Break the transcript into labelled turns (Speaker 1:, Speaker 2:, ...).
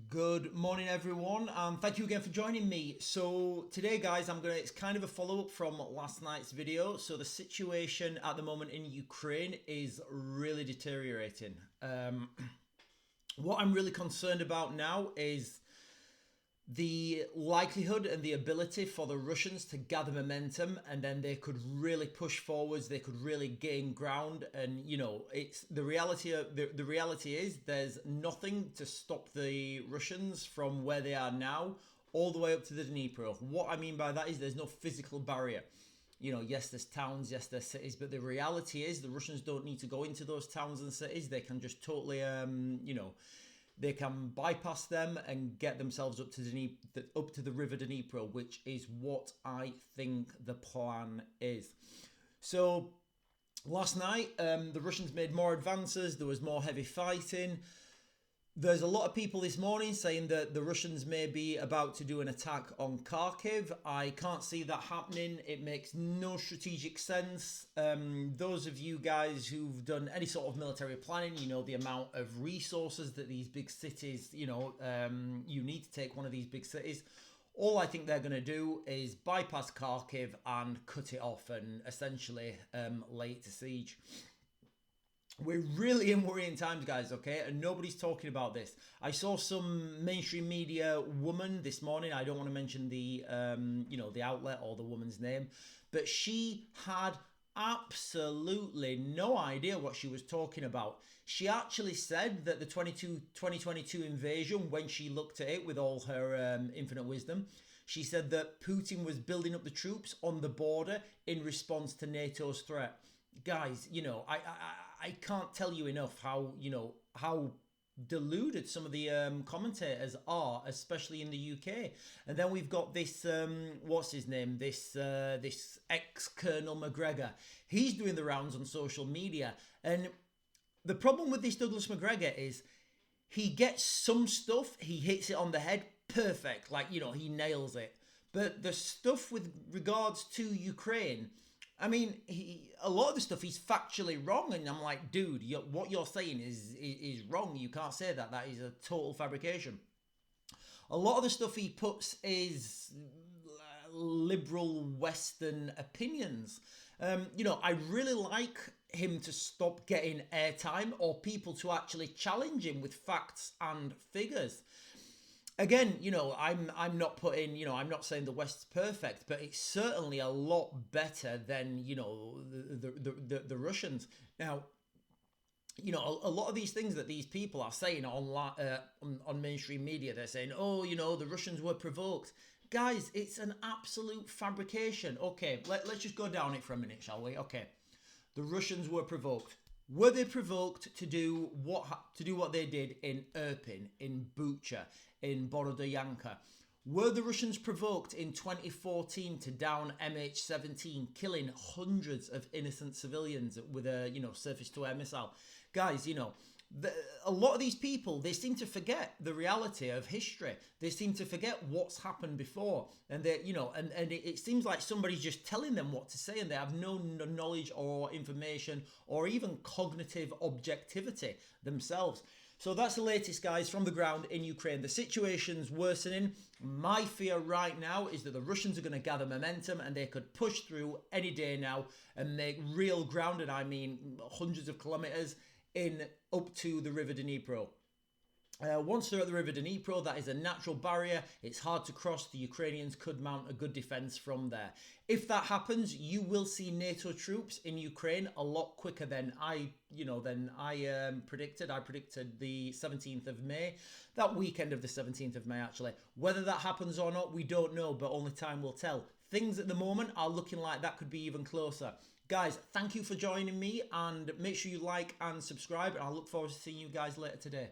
Speaker 1: Good morning, everyone, and thank you again for joining me. So today, guys, it's kind of a follow-up from last night's video. So the situation at the moment in Ukraine is really deteriorating. What I'm really concerned about now is the likelihood and the ability for the Russians to gather momentum, and then they could really push forwards. They could really gain ground, and it's the reality. The reality is there's nothing to stop the Russians from where they are now, all the way up to the Dnipro. What I mean by that is there's no physical barrier. Yes, there's towns, yes, there's cities, but the reality is the Russians don't need to go into those towns and cities. They can just totally, they can bypass them and get themselves up to the river Dnipro, which is what I think the plan is. So last night, the Russians made more advances. There was more heavy fighting. There's a lot of people this morning saying that the Russians may be about to do an attack on Kharkiv. I can't see that happening. It makes no strategic sense. Those of you guys who've done any sort of military planning, you know the amount of resources that these big cities, you need to take one of these big cities. All I think they're going to do is bypass Kharkiv and cut it off and essentially lay it to siege. We're really in worrying times, guys, okay? And nobody's talking about this. I saw some mainstream media woman this morning. I don't want to mention the, the outlet or the woman's name, but she had absolutely no idea what she was talking about. She actually said that the 2022 invasion, when she looked at it with all her infinite wisdom, she said that Putin was building up the troops on the border in response to NATO's threat. Guys, I can't tell you enough how deluded some of the commentators are, especially in the UK. And then we've got this what's his name, this ex-Colonel McGregor. He's doing the rounds on social media, and the problem with this Douglas McGregor is he gets some stuff, he hits it on the head perfect, he nails it. But the stuff with regards to Ukraine, I mean, a lot of the stuff he's factually wrong, and I'm like, dude, what you're saying is wrong. You can't say that. That is a total fabrication. A lot of the stuff he puts is liberal Western opinions. I really like him to stop getting airtime or people to actually challenge him with facts and figures. Again, I'm not putting, I'm not saying the West's perfect, but it's certainly a lot better than, the Russians. Now, a lot of these things that these people are saying on mainstream media, they're saying, oh, the Russians were provoked. Guys, it's an absolute fabrication. Okay, let's just go down it for a minute, shall we? Okay, the Russians were provoked. Were they provoked to do what they did in Irpin, in Bucha, in Borodyanka? Were the Russians provoked in 2014 to down MH17, killing hundreds of innocent civilians with a surface-to-air missile? Guys, a lot of these people, they seem to forget the reality of history. They seem to forget what's happened before, and it seems like somebody's just telling them what to say, and they have no knowledge or information or even cognitive objectivity themselves. So that's the latest, guys, from the ground in Ukraine. The situation's worsening. My fear right now is that the Russians are going to gather momentum and they could push through any day now and make real ground, and I mean hundreds of kilometers in up to the river Dnipro. Once they're at the river Dnipro, that is a natural barrier. It's hard to cross. The Ukrainians could mount a good defense from there. If that happens, you will see NATO troops in Ukraine a lot quicker than I predicted. I predicted the 17th of May, that weekend of the 17th of May, actually. Whether that happens or not, we don't know, but only time will tell. Things at the moment are looking like that could be even closer. Guys, thank you for joining me, and make sure you like and subscribe, and I look forward to seeing you guys later today.